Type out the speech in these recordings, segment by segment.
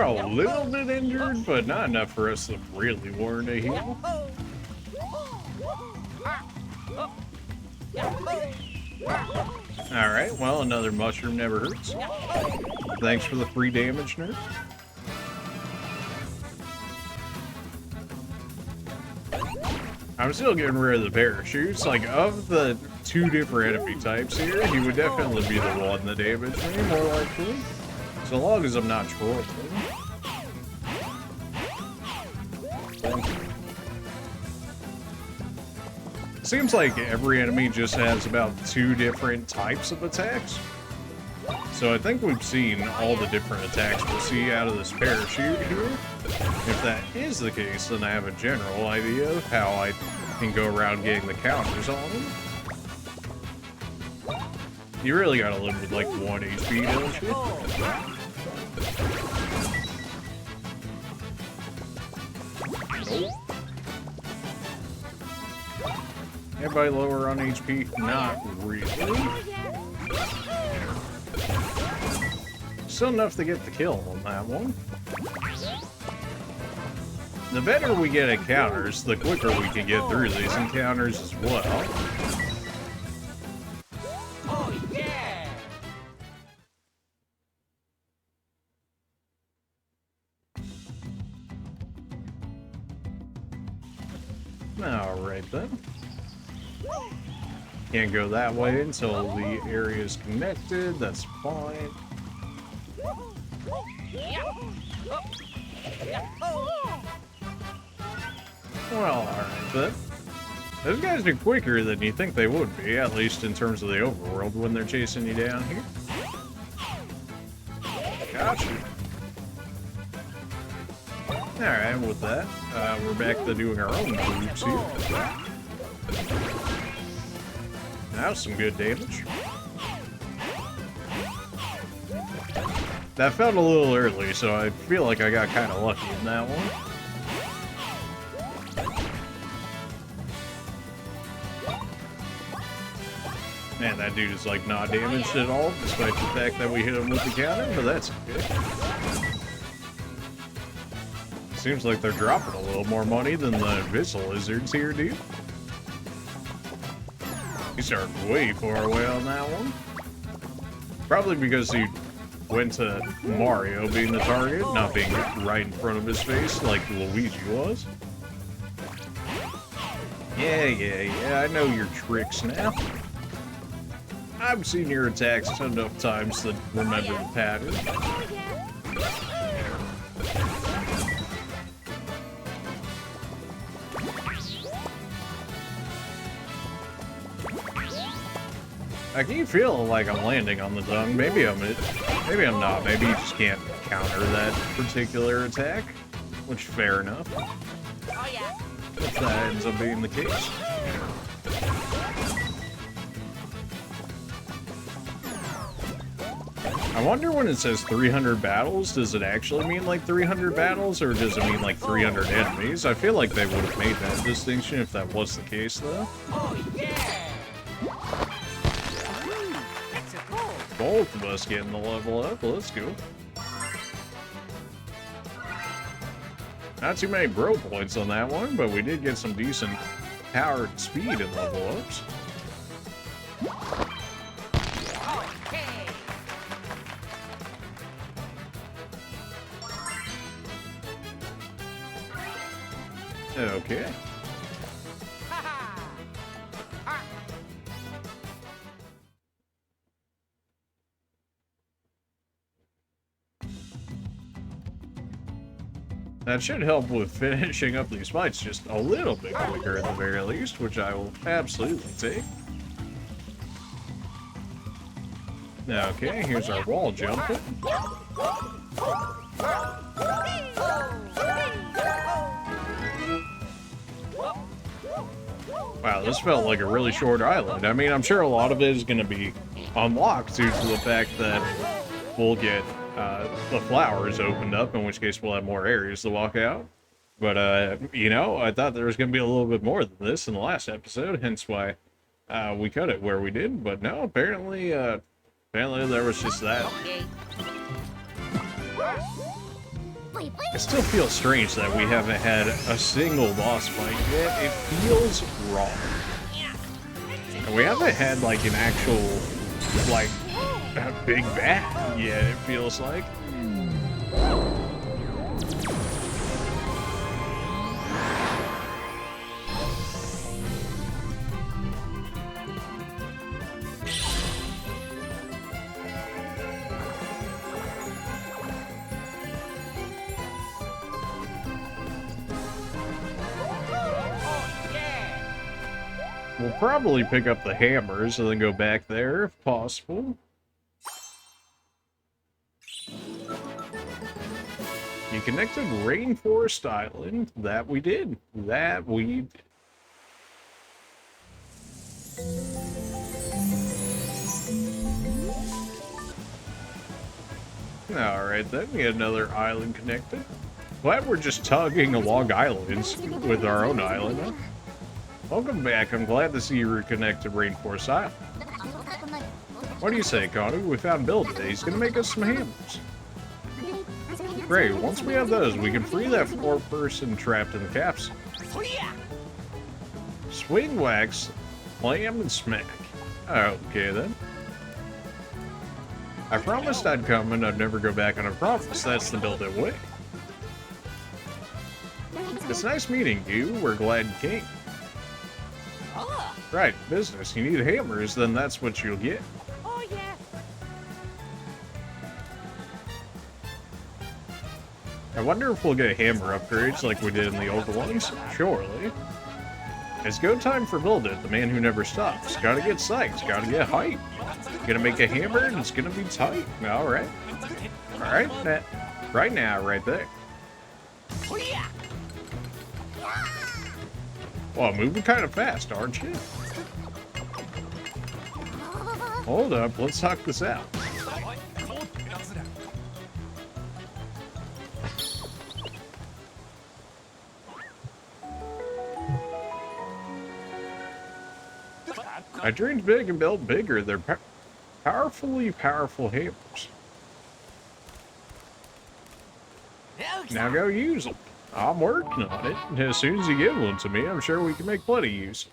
a little bit injured, but not enough for us to really warrant a heal. Alright, well, another mushroom never hurts. Thanks for the free damage, nerd. I'm still getting rid of the parachutes. Like, of the two different enemy types here, he would definitely be the one that damaged me, more likely. So long as I'm not trolling. Seems like every enemy just has about two different types of attacks. So I think we've seen all the different attacks we'll see out of this parachute here. If that is the case, then I have a general idea of how I can go around getting the counters on them. You really gotta live with like 1 HP, don't you? Nope. Everybody lower on HP? Not really. Still enough to get the kill on that one. The better we get at counters, the quicker we can get through these encounters as well. Oh, yeah! Alright then. Can't go that way until the area is connected, that's fine. Well, alright then. Those guys are quicker than you think they would be, at least in terms of the overworld when they're chasing you down here. Gotcha. Alright, with that, we're back to doing our own moves here. That was some good damage. That felt a little early, so I feel like I got kind of lucky in that one. Man, that dude is like not damaged at all, despite the fact that we hit him with the counter, but that's okay. Seems like they're dropping a little more money than the Abyssal Lizards here, dude. He started way far away on that one. Probably because he went to Mario being the target, not being right in front of his face like Luigi was. Yeah, I know your tricks now. I've seen your attacks enough times to remember the pattern. I keep feeling like I'm landing on the tongue. Maybe I'm not. Maybe you just can't counter that particular attack, which fair enough. Oh yeah. If that ends up being the case. I wonder when it says 300 battles, does it actually mean like 300 battles, or does it mean like 300 enemies? I feel like they would have made that distinction if that was the case, though. Oh yeah. Both of us getting the level up. Let's go. Not too many bro points on that one, but we did get some decent power and speed in level ups. Okay. That should help with finishing up these fights just a little bit quicker at the very least, which I will absolutely take. Okay, here's our wall jump. Wow, this felt like a really short island. I mean, I'm sure a lot of it is going to be unlocked due to the fact that we'll get the flowers opened up, in which case we'll have more areas to walk out. But, you know, I thought there was going to be a little bit more than this in the last episode, hence why we cut it where we did. But no, apparently there was just that. It still feels strange that we haven't had a single boss fight yet. It feels wrong. And we haven't had like an actual, like, a big bad yet, it feels like. We'll probably pick up the hammers and then go back there if possible. You connected Rainforest Island. That we did. That we did. Alright, then we had another island connected. Glad we're just tugging along islands with our own island, huh? Welcome back. I'm glad to see you reconnected Rainforest Island. What do you say, Connie? We found Bill today. He's gonna make us some hammers. Great. Once we have those, we can free that 4-person trapped in the capsule. Swing, wax, slam, and smack. Okay, then. I promised I'd come and I'd never go back on a promise. That's the built-in way. It's nice meeting you. We're glad you came. Right, business. You need hammers, then that's what you'll get. Oh, yeah. I wonder if we'll get hammer upgrades like we did in the old ones. Surely. It's go time for Build It, the man who never stops. Gotta get psyched, gotta get hype. Gonna make a hammer and it's gonna be tight. Alright. Alright, right now, right there. Well, moving kind of fast, aren't you? Hold up, let's talk this out. I dreamed big and built bigger. They're powerfully powerful hammers. Now go use them. I'm working on it. As soon as you give one to me, I'm sure we can make plenty use.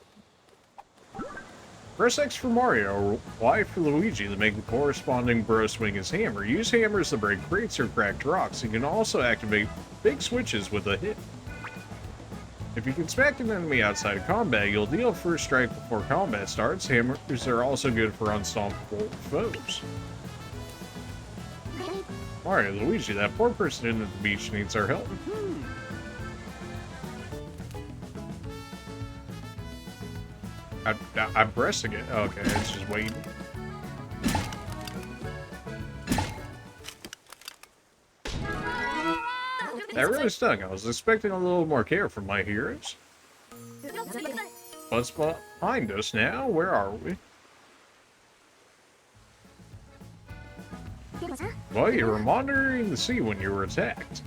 Press X for Mario, Y for Luigi to make the corresponding bro swing his hammer. Use hammers to break crates or cracked rocks. You can also activate big switches with a hit. If you can smack an enemy outside of combat, you'll deal first strike before combat starts. Hammers are also good for unstoppable foes. Mario, Luigi, that poor person in at the beach needs our help. I'm pressing it. Okay, it's just waiting. That really stung. I was expecting a little more care from my heroes. What's behind us now? Where are we? Well, you were monitoring the sea when you were attacked.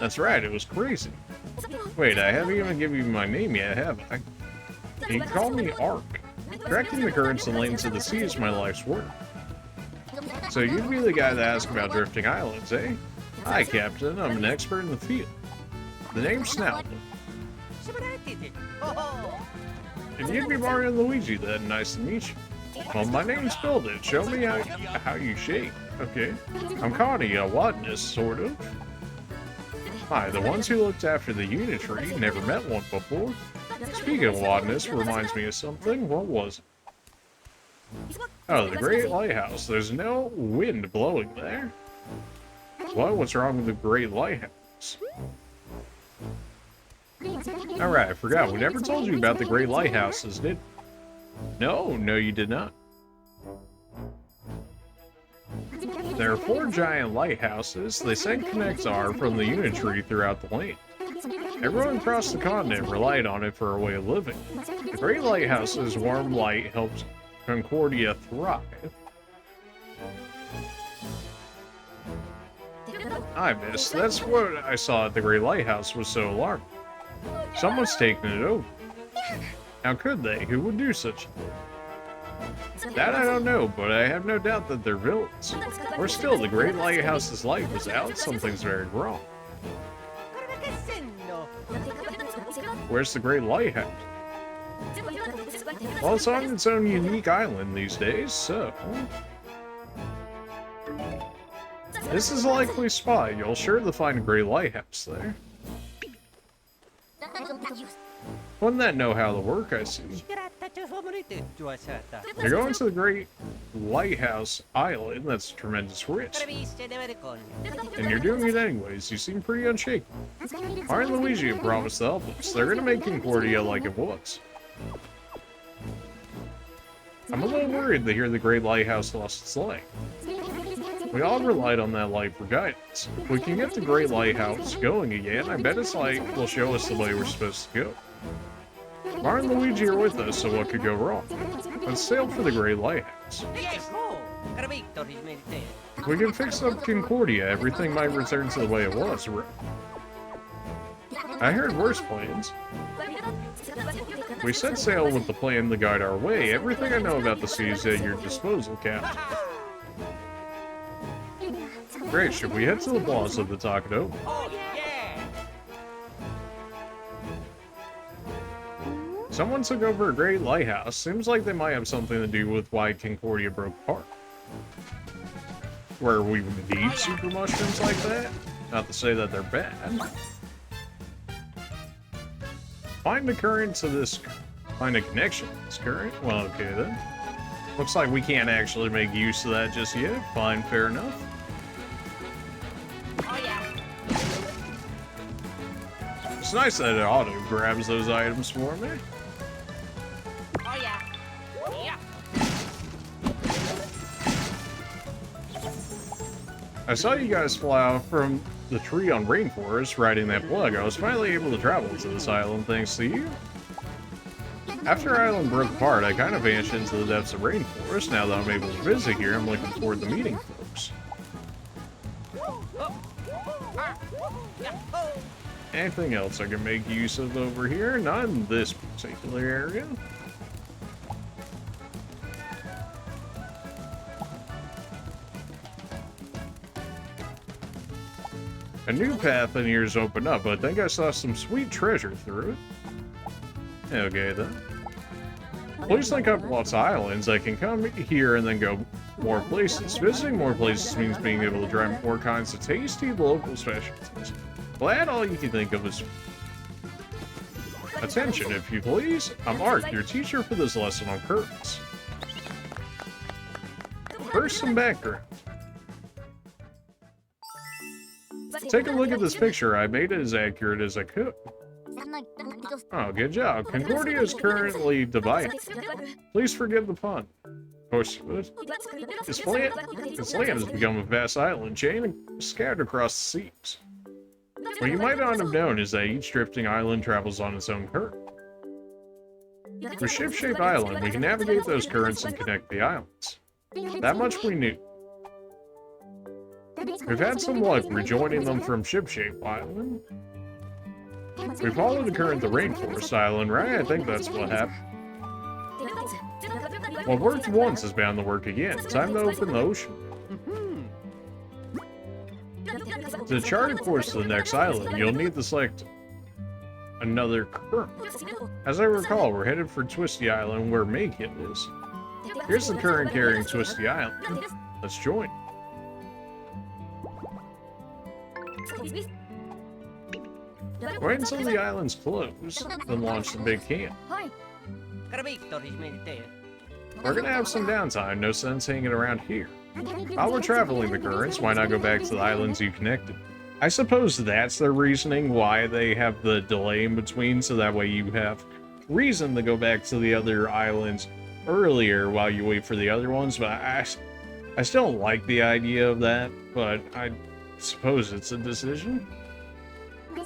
That's right, it was crazy. Wait, I haven't even given you my name yet, have I? You can call me Ark. Tracking the currents and lanes of the sea is my life's work. So you'd be the guy that asked about drifting islands, eh? Hi, Captain. I'm an expert in the field. The name's Snout. And you'd be Mario and Luigi then. Nice to meet you. Well, my name's Build It. Show me how you shape. Okay. I'm Connie, a Wattanist, sort of. Hi, the ones who looked after the Uni-Tree. Never met one before. Speaking of Wattanist, reminds me of something. What was it? Oh, the Great Lighthouse. There's no wind blowing there. What? What's wrong with the Great Lighthouse? Alright, I forgot. We never told you about the Great Lighthouses, did we? No, you did not. There are 4 giant lighthouses. They sent Connectar from the Uni-Tree throughout the land. Everyone across the continent relied on it for a way of living. The Great Lighthouse's warm light helped Concordia thrive. I missed. That's what I saw at the Great Lighthouse was so alarming. Someone's taken it over. How could they? Who would do such a thing? That I don't know, but I have no doubt that they're villains. Or still, the Great Lighthouse's light was out. Something's very wrong. Where's the Great Lighthouse? Well, it's on its own unique island these days, so... This is a likely spot. You'll surely find a Great Lighthouse there. Wouldn't that know how to work, I see. You're going to the Great Lighthouse Island. That's a tremendous risk. And you're doing it anyways. You seem pretty unshaken. Mario and Luigi have promised to help us. They're gonna make Concordia like it was. I'm a little worried to hear the Great Lighthouse lost its light. We all relied on that light for guidance. If we can get the Great Lighthouse going again, I bet its light will show us the way we're supposed to go. Mario and Luigi are with us, so what could go wrong? Let's sail for the Great Lighthouse. If we can fix up Concordia, everything might return to the way it was, right? I heard worse plans. We set sail with the plan to guide our way. Everything I know about the sea is at your disposal, Captain. Great, should we head to the plaza to talk it over? Someone took over a Great Lighthouse. Seems like they might have something to do with why Concordia broke apart. Where we would need super mushrooms like that? Not to say that they're bad. Find the current to this... Find a connection to this current? Well, okay then. Looks like we can't actually make use of that just yet. Fine, fair enough. It's nice that it auto grabs those items for me. I saw you guys fly off from the tree on Rainforest riding that plug. I was finally able to travel to this island thanks to you. After Island broke apart, I kind of vanished into the depths of Rainforest. Now that I'm able to visit here, I'm looking forward to meeting folks. Anything else I can make use of over here? Not in this particular area. A new path in here's opened up, but I think I saw some sweet treasure through it. Okay then. Please link up lots of islands. I can come here and then go more places. Visiting more places means being able to try more kinds of tasty local specialties. Glad all you can think of is... Attention, if you please. I'm Art, your teacher for this lesson on currents. First, some background. Take a look at this picture. I made it as accurate as I could. Oh, good job. Concordia is currently divided. Please forgive the pun. Of course you would. This land has become a vast island chain scattered across the seas. What you might not have known is that each drifting island travels on its own current. With Ship-Shaped Island, we can navigate those currents and connect the islands. That much we knew. We've had some luck rejoining them from Ship-Shaped Island. We followed the current to Rainforest Island, right? I think that's what happened. What worked once is bound to work again. Time to open the ocean. To chart a course to the next island, you'll need to select another current. As I recall, we're headed for Twisty Island, where Make-It is. Here's the current carrying Twisty Island. Let's join. Wait until the island's closed, then launch the big camp. We're gonna have some downtime, no sense hanging around here. While we're traveling the currents, why not go back to the islands you connected? I suppose that's their reasoning why they have the delay in between, so that way you have reason to go back to the other islands earlier while you wait for the other ones, but I still don't like the idea of that, but I suppose it's a decision.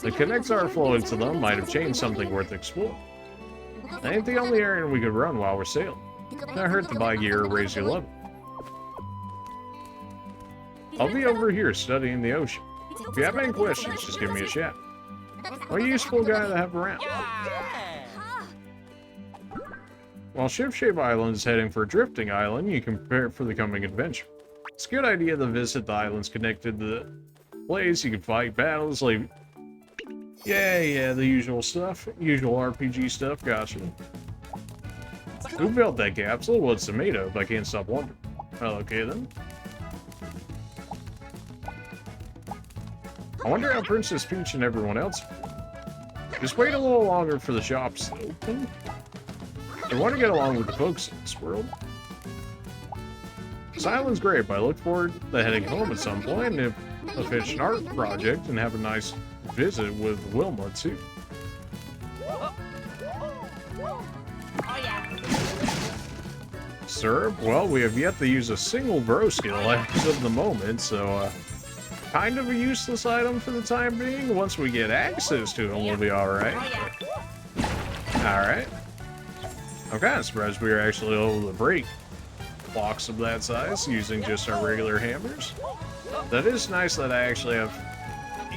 The Connectar flowing to them might have changed something worth exploring. That ain't the only errand we could run while we're sailing. Not hurt to buy gear or raise your level. I'll be over here studying the ocean. If you have any questions, just give me a shout. What a useful guy to have around. While Ship-Shaped Island is heading for a drifting island, you can prepare for the coming adventure. It's a good idea to visit the islands connected to the place. You can fight battles like Yeah, the usual stuff. Usual RPG stuff, gotcha. Who built that capsule? What's it made of? I can't stop wondering. Oh, okay then. I wonder how Princess Peach and everyone else feel. Just wait a little longer for the shops to open. I want to get along with the folks in this world. This island's great, but I look forward to heading home at some point if I finish an art project and have a nice visit with Wilma, too. Syrup? Well, we have yet to use a single bro skill as of the moment, so kind of a useless item for the time being. Once we get access to them, we'll be alright. Alright. I'm kind of surprised we were actually able to break blocks of that size using just our regular hammers. That is nice that I actually have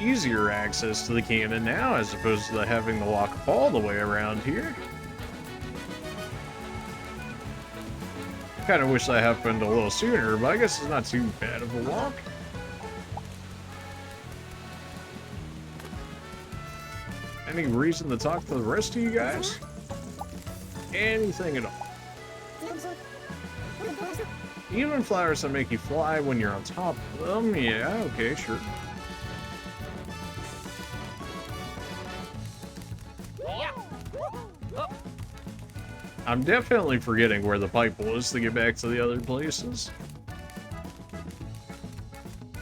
easier access to the cannon now as opposed to having to walk all the way around here. Kind of wish that happened a little sooner, but I guess it's not too bad of a walk. Any reason to talk to the rest of you guys? Anything at all. Even flowers that make you fly when you're on top of them? Yeah, okay, sure. I'm definitely forgetting where the pipe was to get back to the other places.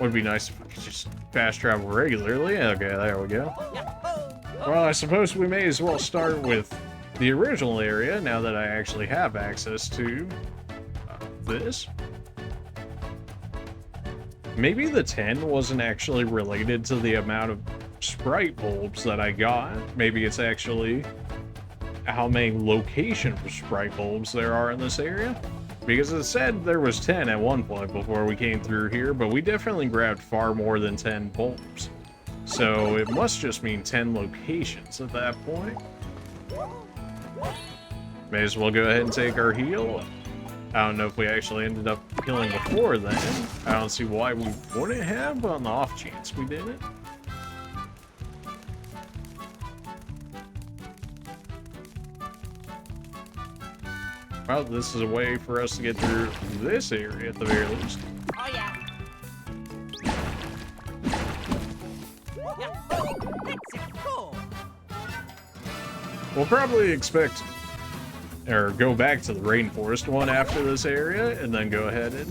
Would be nice if we could just fast travel regularly. Okay, there we go. Well, I suppose we may as well start with the original area now that I actually have access to this. Maybe the 10 wasn't actually related to the amount of sprite bulbs that I got. Maybe it's actually how many location for sprite bulbs there are in this area. Because it said there was 10 at one point before we came through here, but we definitely grabbed far more than 10 bulbs. So it must just mean 10 locations at that point. May as well go ahead and take our heal. I don't know if we actually ended up killing before then. I don't see why we wouldn't have, but on the off chance we didn't. Well, this is a way for us to get through this area at the very least. Oh yeah. We'll probably expect, or go back to the Rainforest one after this area, and then go ahead and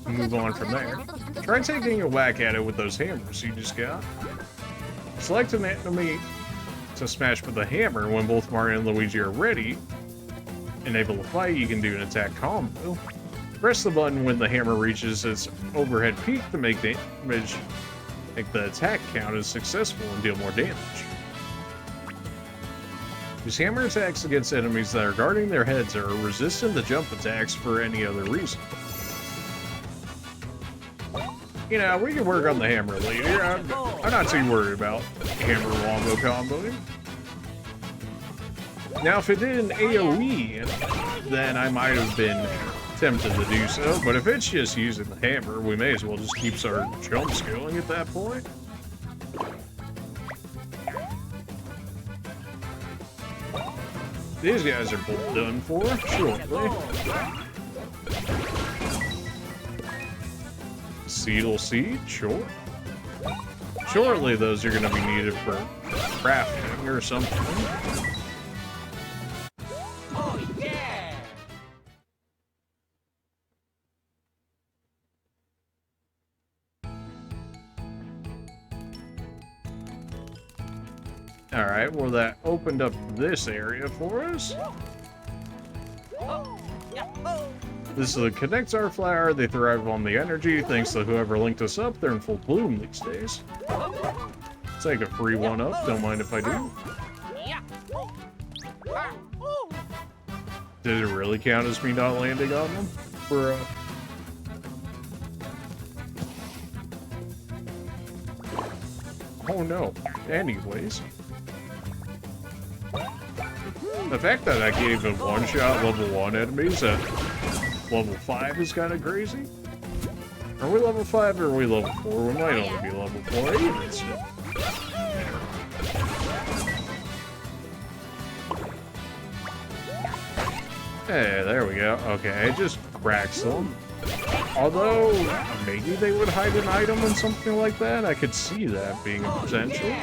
move on from there. Try taking a whack at it with those hammers you just got. Select an enemy to smash with the hammer when both Mario and Luigi are ready. Enable the fight, you can do an attack combo. Press the button when the hammer reaches its overhead peak to make damage, make the attack count as successful and deal more damage. Use hammer attacks against enemies that are guarding their heads or are resistant to jump attacks for any other reason. You know, we can work on the hammer later. I'm not too worried about hammer wombo comboing. Now, if it did an AoE, then I might have been tempted to do so, but if it's just using the hammer, we may as well just keep our jumps going at that point. These guys are both done for, shortly. Seedle seed, sure. Shortly, those are going to be needed for crafting or something. Alright, well that opened up this area for us. This is the Connectar flower. They thrive on the energy. Thanks to whoever linked us up, they're in full bloom these days. Take a free one up, don't mind if I do. Did it really count as me not landing on them? For oh no. Anyways. The fact that I gave a one-shot level 1 enemies at level 5 is kind of crazy. Are we level 5 or are we level 4? We might only be level 4 even still. Hey, there we go. Okay, it just cracks them. Although, maybe they would hide an item and something like that. I could see that being a potential.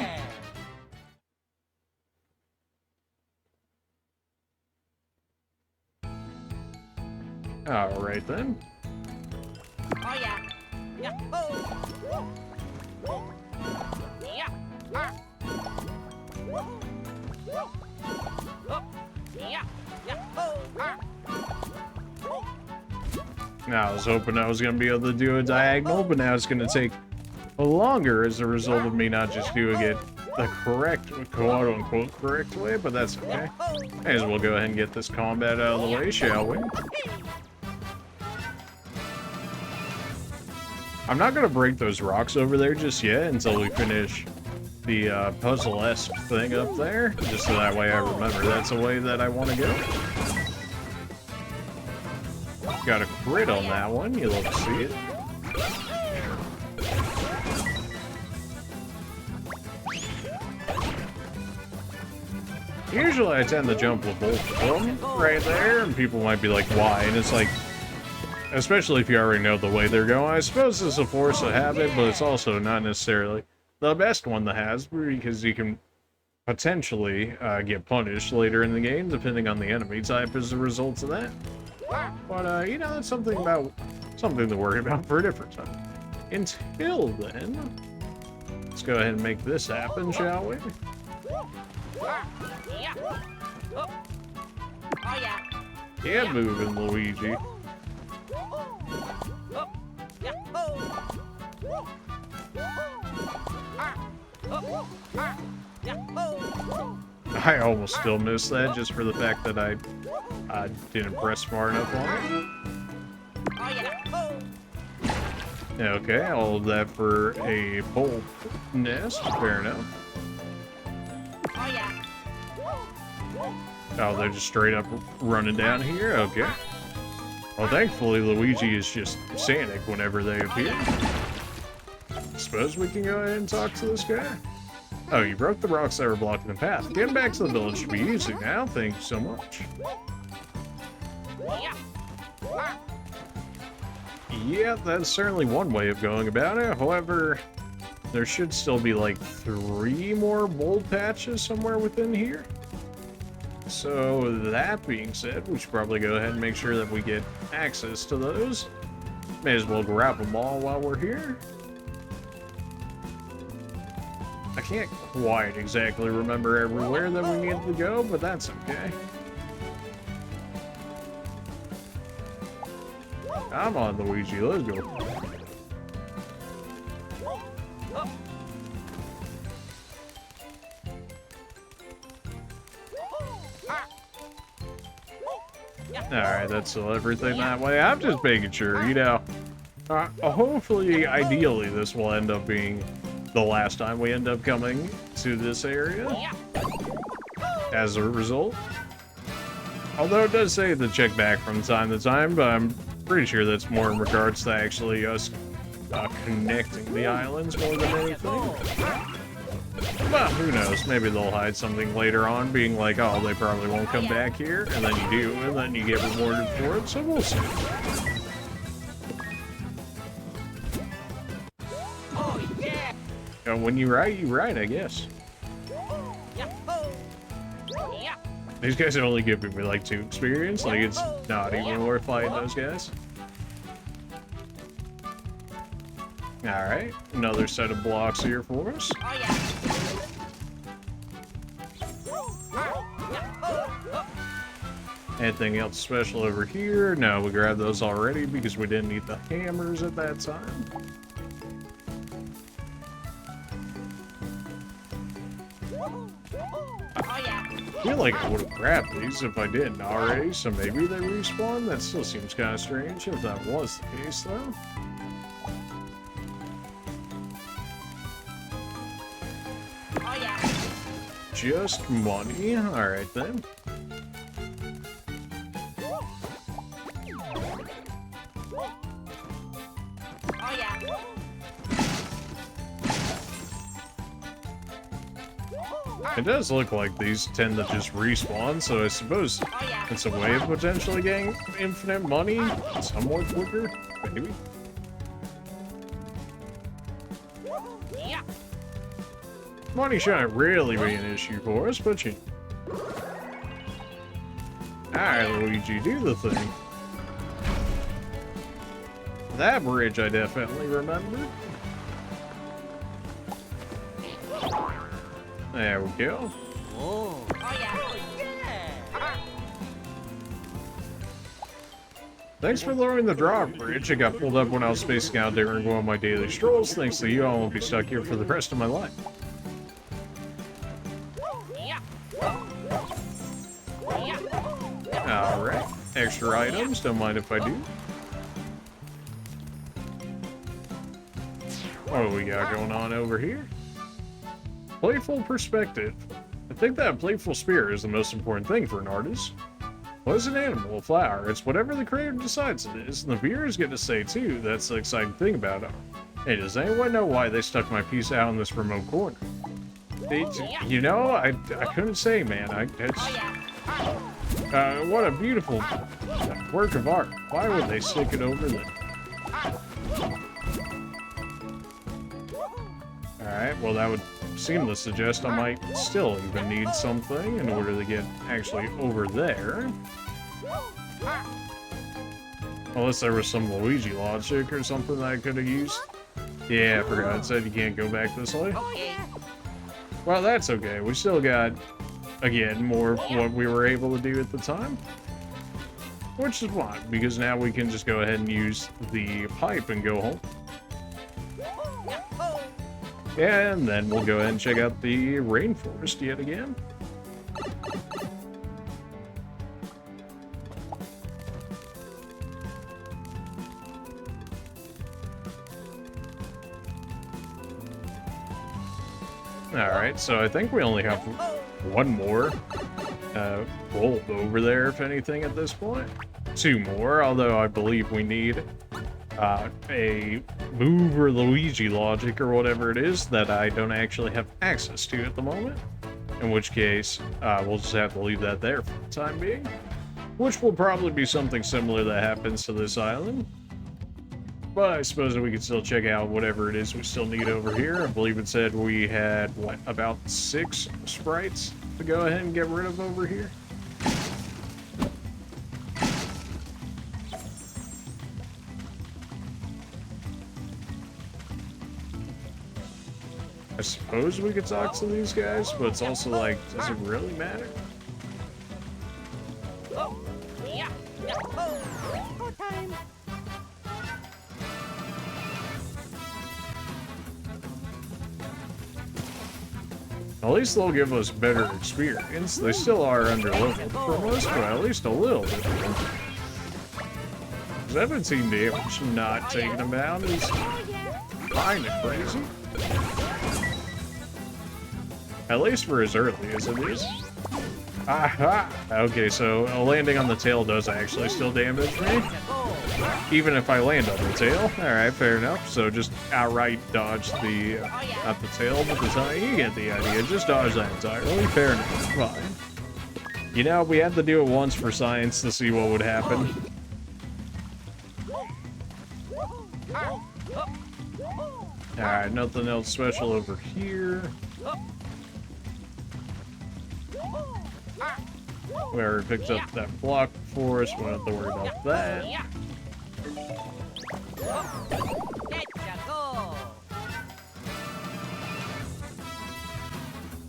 Alright then. Oh yeah. Yeah. Oh. Yeah. Yeah. Now, I was hoping I was going to be able to do a diagonal, but now it's going to take longer as a result of me not just doing it the correct, quote-unquote correct way, but that's okay. May as well go ahead and get this combat out of the way, shall we? I'm not going to break those rocks over there just yet until we finish the puzzle-esque thing up there, just so that way I remember that's the way that I want to go. Got a crit on that one, you love to see it. Usually I tend to jump with both of them right there, and people might be like, why? And it's like, especially if you already know the way they're going, I suppose it's a force of habit, but it's also not necessarily the best one to have, because you can potentially get punished later in the game, depending on the enemy type as a result of that. But, you know, that's something to worry about for a different time. Until then, let's go ahead and make this happen, shall we? Get moving, Luigi. I almost still missed that just for the fact that I didn't press far enough on it. Okay, all of that for a bolt nest. Fair enough. Oh, they're just straight up running down here? Okay. Well, thankfully, Luigi is just Sonic whenever they appear. Suppose we can go ahead and talk to this guy? Oh, you broke the rocks that were blocking the path. Getting back to the village should be easy now. Thank you so much. Yeah, that's certainly one way of going about it. However, there should still be like 3 more mold patches somewhere within here. So that being said, we should probably go ahead and make sure that we get access to those. May as well grab them all while we're here. I can't quite exactly remember everywhere that we need to go, but that's okay. Come on, Luigi, let's go. Alright, that's everything that way. I'm just making sure, you know. Hopefully, ideally, this will end up being the last time we end up coming to this area. As a result. Although it does say to check back from time to time, but I'm pretty sure that's more in regards to actually us connecting the islands more than anything. But who knows, maybe they'll hide something later on, being like, oh, they probably won't come back here, and then you do, and then you get rewarded for it, so we'll see. And when you right, I guess. These guys are only giving me like 2 experience, like it's not even worth fighting those guys. Alright, another set of blocks here for us. Anything else special over here? No, we grabbed those already because we didn't need the hammers at that time. I feel like I would have grabbed these if I didn't already, so maybe they respawn? That still seems kind of strange if that was the case, though. Just money? Alright then. It does look like these tend to just respawn, so I suppose Oh yeah. it's a way of potentially getting infinite money somewhat quicker, maybe. Yeah. Money shouldn't really be an issue for us, but you... Alright, Luigi, do the thing. That bridge I definitely remember. There we go. Oh yeah. Thanks for lowering the drawbridge. It got pulled up when I was spacing out during one of my daily strolls. Thanks to you, I won't be stuck here for the rest of my life. Yeah. Alright. Extra items, don't mind if I do. What do we got going on over here? Playful perspective. I think that playful spirit is the most important thing for an artist. What is an animal, a flower? It's whatever the creator decides it is, and the viewers get to say too. That's the exciting thing about it. Hey, does anyone know why they stuck my piece out in this remote corner? You know, I couldn't say, man. What a beautiful work of art. Why would they stick it over there? Alright, well that would seem to suggest I might still even need something in order to get actually over there. Unless there was some Luigi Logic or something that I could have used. Yeah, I forgot. It said you can't go back this way. Oh yeah. Well, that's okay. We still got, again, more of what we were able to do at the time. Which is fine, because now we can just go ahead and use the pipe and go home. And then we'll go ahead and check out the rainforest yet again. Alright, so I think we only have one more bulb over there, if anything, at this point. Two more, although I believe we need a move or Luigi Logic or whatever it is that I don't actually have access to at the moment. In which case, we'll just have to leave that there for the time being. Which will probably be something similar that happens to this island. But I suppose that we can still check out whatever it is we still need over here. I believe it said we had, what, about 6 sprites to go ahead and get rid of over here. I suppose we could talk to these guys, but it's also like, does it really matter? Yeah. Oh, time. At least they'll give us better experience. They still are underleveled from us, but at least a little bit. 17 damage not taking them down is kinda crazy. At least for as early as it is. Aha! Okay, so landing on the tail does actually still damage me. Even if I land on the tail. Alright, fair enough. So just outright dodge the, not the tail, but the tongue. You get the idea. Just dodge that entirely. Fair enough. Fine. You know, we had to do it once for science to see what would happen. Alright, nothing else special over here. We already picked up that block for us. We don't have to worry about that.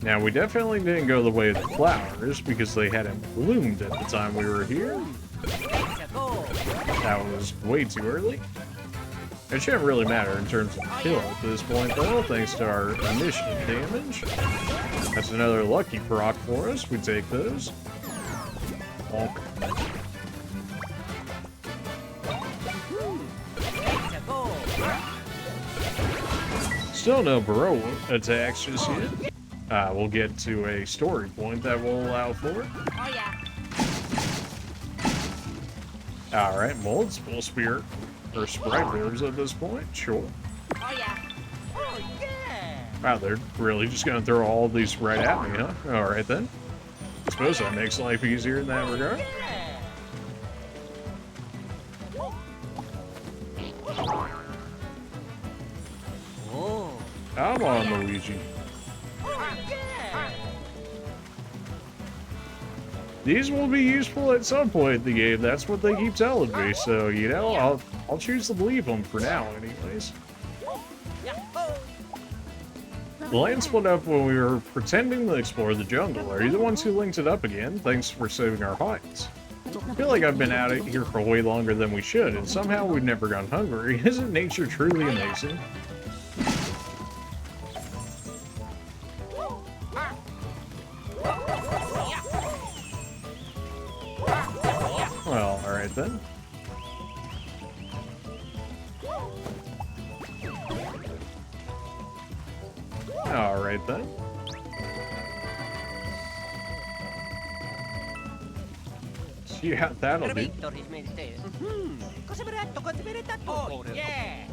Now, we definitely didn't go the way of the flowers because they hadn't bloomed at the time we were here. That was way too early. It shouldn't really matter in terms of kill at this point, though, thanks to our initiative damage. That's another lucky proc for us. We take those. Bonk. Still no bro attacks just yet. We'll get to a story point that will allow for it. Oh yeah. Alright, multiple spirit or sprite bears at this point, sure. Oh yeah. Oh yeah. Wow, they're really just gonna throw all these right at me, huh? Alright then. I suppose that makes life easier in that regard. Oh. Come on, Luigi. These will be useful at some point in the game. That's what they keep telling me. So, you know, I'll choose to believe them for now, anyways. The land split up when we were pretending to explore the jungle. Are you the ones who linked it up again? Thanks for saving our hides. I feel like I've been out of here for way longer than we should, and somehow we've never gone hungry. Isn't nature truly amazing? Well, alright then. Alright then. Yeah, that'll do. Oh, yeah.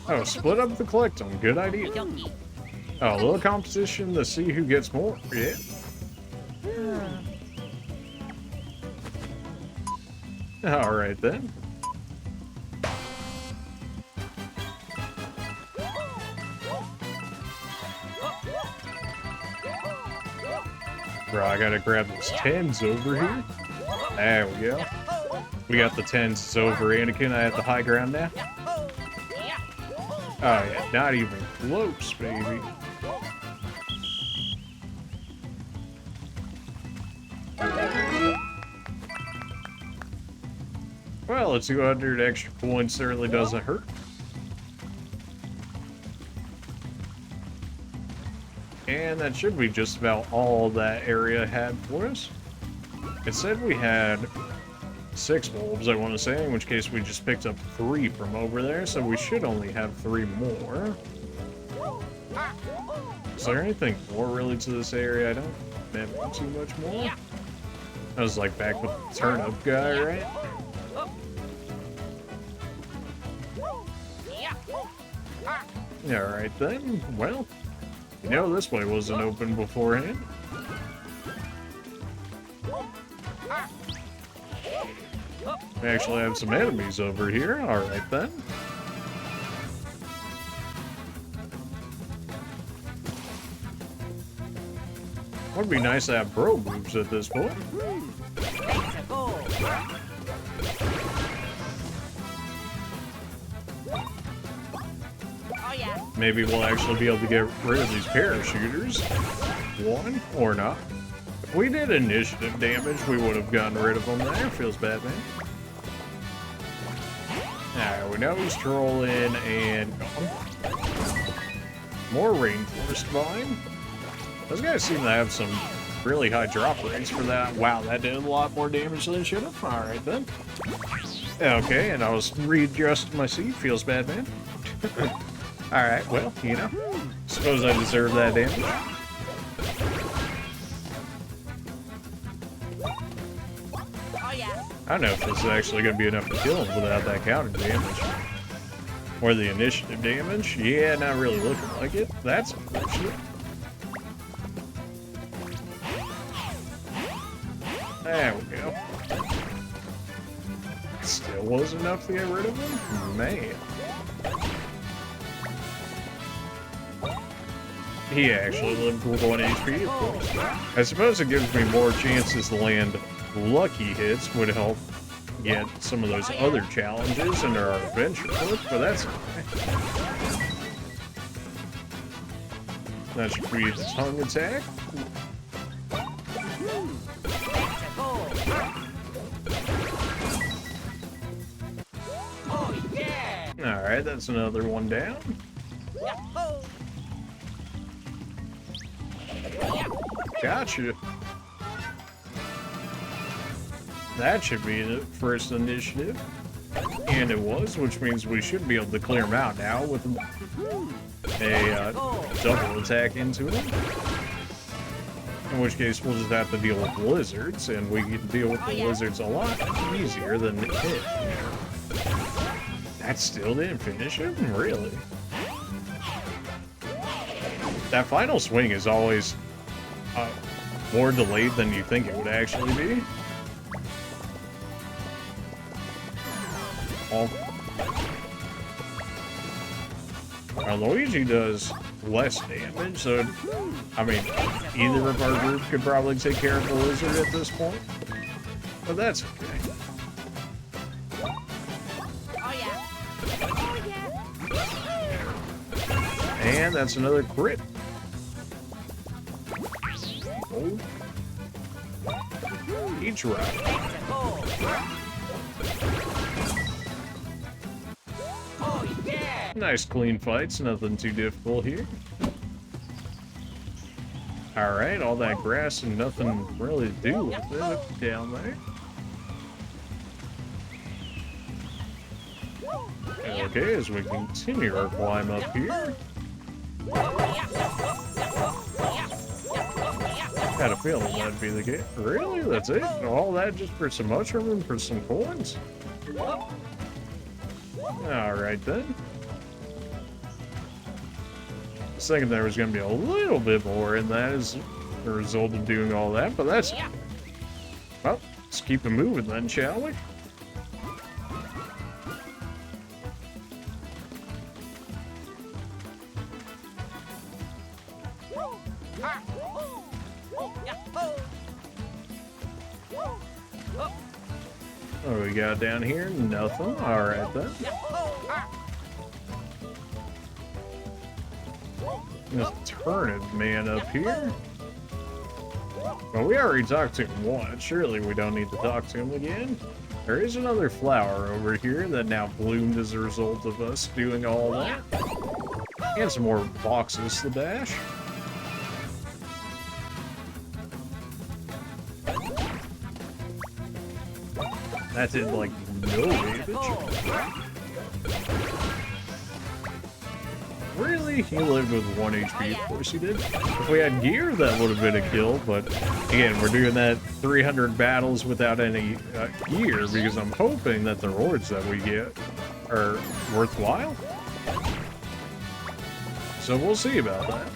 Oh, split up the collectum. Good idea. Oh, a little competition to see who gets more. Yeah. Alright then. Bro, I gotta grab these 10s over here. There we go. We got the 10s over Anakin. I have the high ground now. Oh yeah, not even close, baby. Well, a 200 extra points certainly doesn't hurt. And that should be just about all that area had for us. It said we had 6 bulbs, I want to say, in which case we just picked up 3 from over there, so we should only have 3 more. Is there anything more really to this area? I don't have too much more. I was like back with the turnip guy, right? Alright then, well, you know this way wasn't open beforehand. We actually have some enemies over here, alright then. Would be nice to have bro moves at this point. Maybe we'll actually be able to get rid of these parachuters. One, or not. If we did initiative damage, we would have gotten rid of them there. Feels bad, man. Alright, we know he's trolling and gone. More Raynforst vine. Those guys seem to have some really high drop rates for that. Wow, that did a lot more damage than it should have. Alright then. Okay, and I was readjusting my seat. Feels bad, man. Alright, well, you know, suppose I deserve that damage. Oh, yeah. I don't know if this is actually going to be enough to kill him without that counter damage. Or the initiative damage. Yeah, not really looking like it. That's unfortunate. There we go. Still wasn't enough to get rid of him? Man. He actually lived with 1 HP, of course. I suppose it gives me more chances to land lucky hits would help get some of those other challenges into our adventure book, but that's okay. That should be the tongue attack. Alright, that's another one down. Gotcha. That should be the first initiative. And it was, which means we should be able to clear them out now with a double attack into them. In which case, we'll just have to deal with lizards, and we can deal with the lizards a lot easier than it. That still didn't finish him? Really? that final swing is always more delayed than you think it would actually be. Luigi does less damage, so I mean, either of our group could probably take care of the lizard at this point, but that's okay. Oh yeah. Oh yeah. And that's another crit. Oh. Each round. Oh yeah. Nice clean fights, nothing too difficult here. Alright, all that grass and nothing really to do with it down there. Okay, as we continue our climb up here. Had a feeling that'd be the case. Really? That's it? All that just for some mushroom and for some coins? Alright then. I was thinking there was going to be a little bit more, and that is the result of doing all that, but that's... Well, let's keep it moving then, shall we? What do we got down here? Nothing. Alright then. This turnip man up here. Well, we already talked to him once. Surely we don't need to talk to him again. There is another flower over here that now bloomed as a result of us doing all that. And some more boxes to bash. That did like no damage. Really? He lived with 1 HP, of course he did. If we had gear, that would have been a kill, but again, we're doing that 300 battles without any gear because I'm hoping that the rewards that we get are worthwhile. So we'll see about that.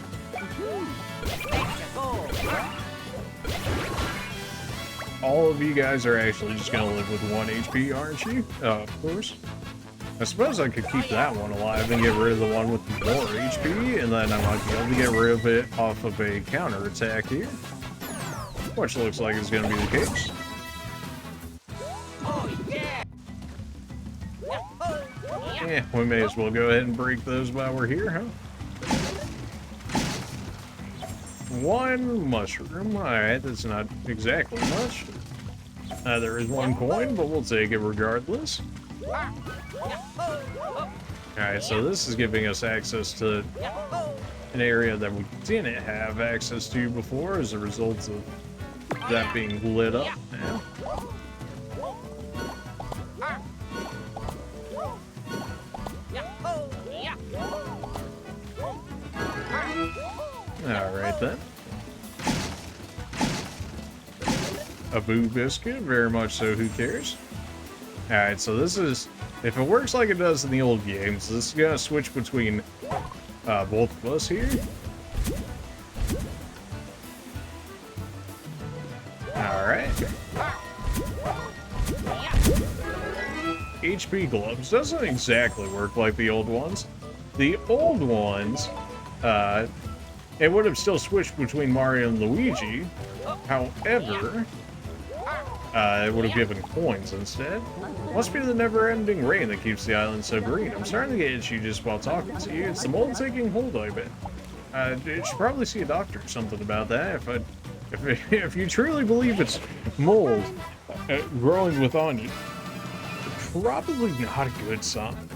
All of you guys are actually just gonna live with 1 HP, aren't you? Of course. I suppose I could keep that one alive and get rid of the one with more HP, and then I might be able to get rid of it off of a counter attack here. Which looks like it's gonna be the case. Yeah, we may as well go ahead and break those while we're here, huh? 1 mushroom. Alright, that's not exactly much. There is 1 coin, but we'll take it regardless. Alright, so this is giving us access to an area that we didn't have access to before as a result of that being lit up now. Alright then. A boo biscuit, very much so, who cares? Alright, so this is, if it works like it does in the old games, this is gonna switch between both of us here. Alright. HP gloves doesn't exactly work like the old ones. The old ones, it would have still switched between Mario and Luigi. However, it would have given coins instead. Must be the never-ending rain that keeps the island so green. I'm starting to get itchy just while talking to you. It's the mold taking hold, I bet. You should probably see a doctor or something about that. If you truly believe it's mold growing within you, probably not a good sign.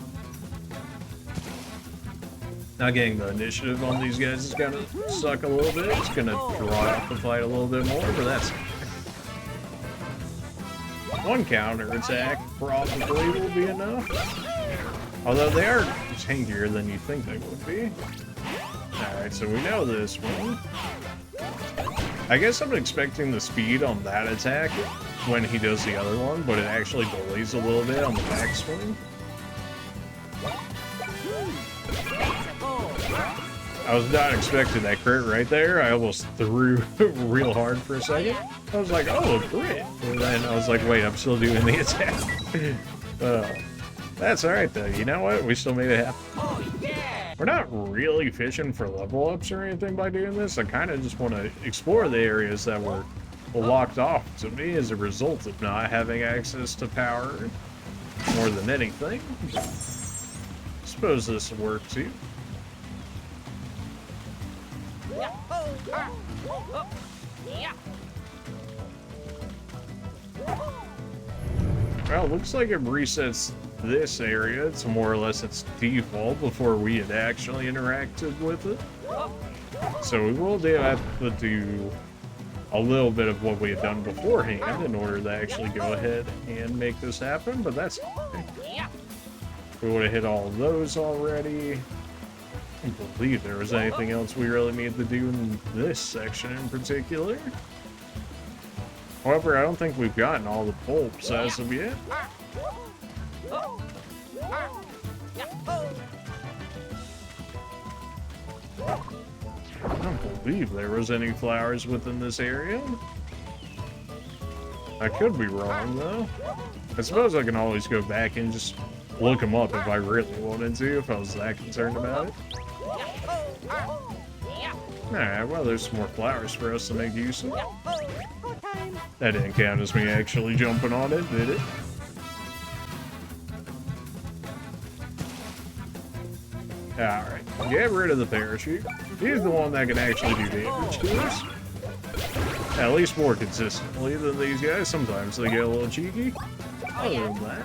Not getting the initiative on these guys is gonna suck a little bit. It's gonna draw out the fight a little bit more, but that's okay. 1 counter attack probably will be enough. Although they are tankier than you think they would be. Alright, so we know this one. I guess I'm expecting the speed on that attack when he does the other one, but it actually delays a little bit on the backswing. I was not expecting that crit right there. I almost threw real hard for a second. I was like, oh, a crit. And then I was like, wait, I'm still doing the attack. That's alright though. You know what? We still made it happen. Oh, yeah. We're not really fishing for level ups or anything by doing this. I kind of just want to explore the areas that were locked off to me as a result of not having access to power more than anything. Suppose this will work too. Yeah. Oh, yeah. Well, it looks like it resets this area to more or less its default before we had actually interacted with it. So we will have to do a little bit of what we had done beforehand in order to actually go ahead and make this happen, but that's okay. Yeah. We would have hit all of those already. I don't believe there was anything else we really needed to do in this section in particular. However, I don't think we've gotten all the bulbs as of yet. I don't believe there was any flowers within this area. I could be wrong, though. I suppose I can always go back and just look them up if I really wanted to, if I was that concerned about it. Alright, well, there's some more flowers for us to make use of. That didn't count as me actually jumping on it, did it? Alright, get rid of the parachute. He's the one that can actually do damage to us. At least more consistently than these guys. Sometimes they get a little cheeky. Other than that,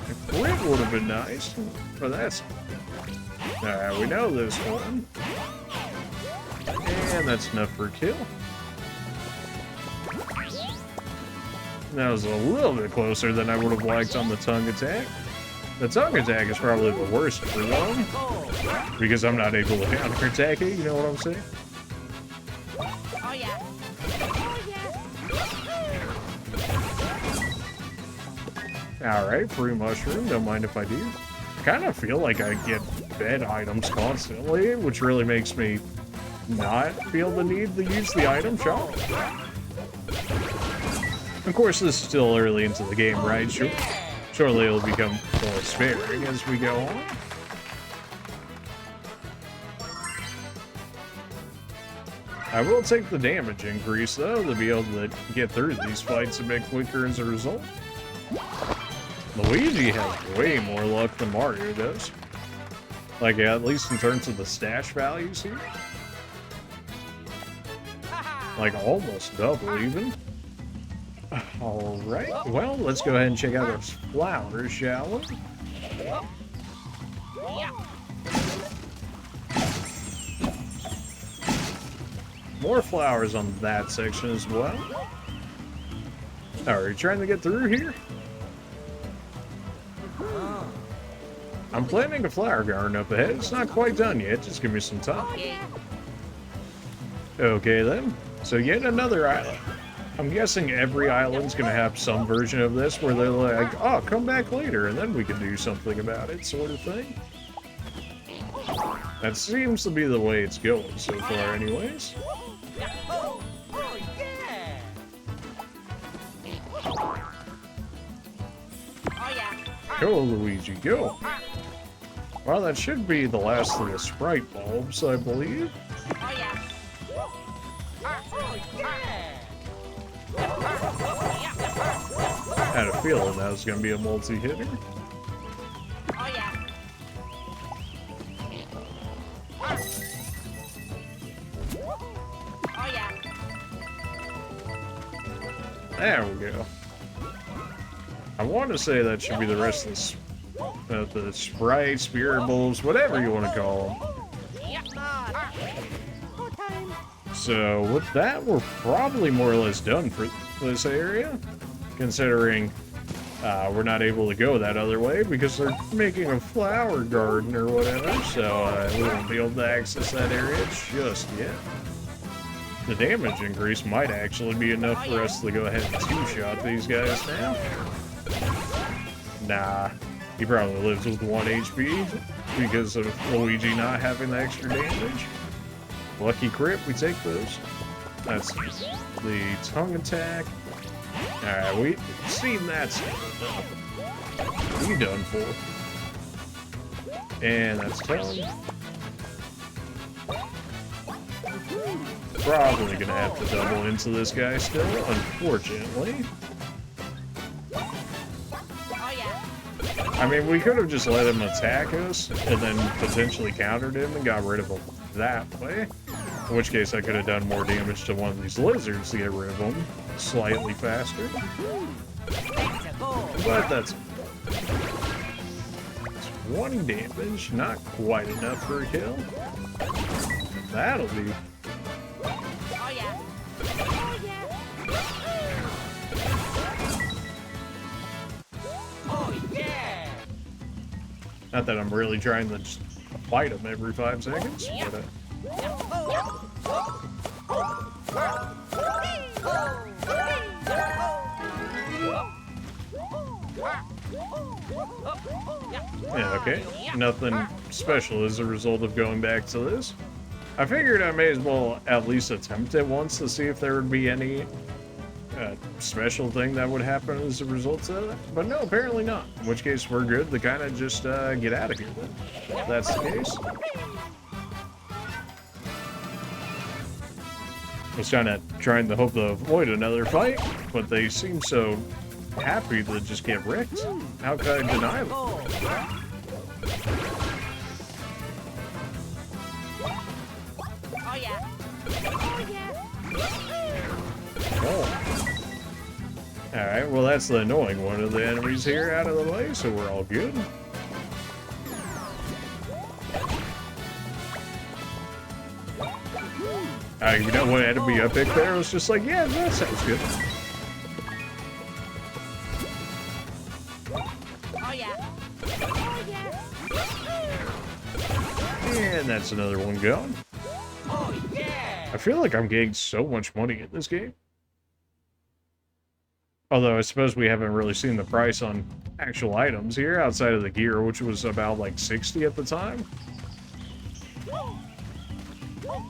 a crit would have been nice, but that's... Alright, we know this one. And that's enough for a kill. That was a little bit closer than I would have liked on the tongue attack. The tongue attack is probably the worst for them, because I'm not able to counter attack it, you know what I'm saying? Oh, yeah. Alright, free mushroom, don't mind if I do. I kind of feel like I get fed items constantly, which really makes me not feel the need to use the item shop. Of course, this is still early into the game, right? Surely it'll become more sparing as we go on. I will take the damage increase, though, to be able to get through these fights a bit quicker as a result. Luigi has way more luck than Mario does. Like, at least in terms of the stash values here. Like, almost double, even. Alright, well, let's go ahead and check out those flowers, shall we? More flowers on that section as well. Are you trying to get through here? I'm planting a flower garden up ahead. It's not quite done yet. Just give me some time. Okay, then. So yet another island. I'm guessing every island's going to have some version of this where they're like, oh, come back later and then we can do something about it, sort of thing. That seems to be the way it's going so far anyways. Go, Luigi, go! Well, that should be the last of the sprite bulbs, I believe. Had a feeling that was going to be a multi-hitter. There we go. I want to say that should be the rest of the sprites, spirit bulbs, whatever you want to call them. So with that, we're probably more or less done for this area, considering we're not able to go that other way because they're making a flower garden or whatever, so we won't be able to access that area just yet. The damage increase might actually be enough for us to go ahead and two-shot these guys now. Nah, he probably lives with 1 HP. because of Luigi not having the extra damage. Lucky crit, we take those. That's the tongue attack. Alright, we seen that stuff. We done for. And that's tongue. Probably gonna have to double into this guy still, unfortunately. Oh yeah. I mean, we could have just let him attack us and then potentially countered him and got rid of him that way. In which case, I could have done more damage to one of these lizards to get rid of him slightly faster. But that's 20 damage, not quite enough for a kill. That'll be. Oh yeah. Oh yeah. Oh yeah. Not that I'm really trying to just fight him every 5 seconds, but yeah, okay. Nothing special as a result of going back to this. I figured I may as well at least attempt it once to see if there would be any special thing that would happen as a result of that. But no, apparently not. In which case, we're good to kind of just get out of here then, if that's the case. I was kind of trying to hope to avoid another fight, but they seem so happy to just get wrecked. How could I deny them? Oh yeah. Oh yeah. Oh. Alright, well that's the annoying one of the enemies here out of the way, so we're all good. You know what enemy I picked there? I was just like, yeah, that sounds good. Oh yeah. Oh yeah. And that's another one gone. Oh yeah. I feel like I'm getting so much money in this game. Although I suppose we haven't really seen the price on actual items here outside of the gear, which was about like 60 at the time.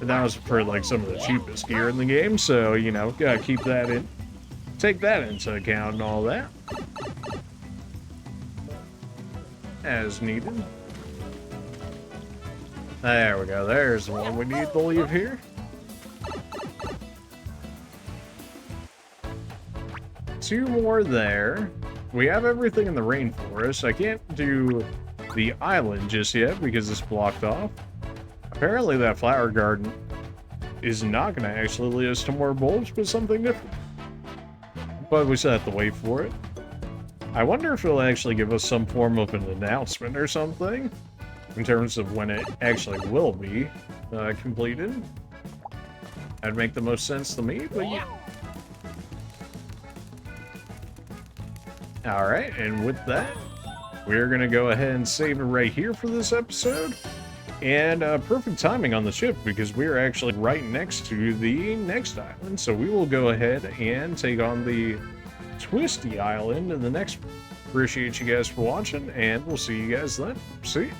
And that was for like some of the cheapest gear in the game, so you know, gotta keep that in, take that into account and all that. As needed. There we go, there's the one we need to leave here. Two more there. We have everything in the rainforest. I can't do the island just yet because it's blocked off. Apparently that flower garden is not going to actually lead us to more bulbs, but something different. But we still have to wait for it. I wonder if it'll actually give us some form of an announcement or something in terms of when it actually will be completed. That'd make the most sense to me, but yeah. Alright, and with that, we're going to go ahead and save it right here for this episode. And perfect timing on the ship because we're actually right next to the next island. So we will go ahead and take on the Twisty Island in the next one. Appreciate you guys for watching, and we'll see you guys then. See ya.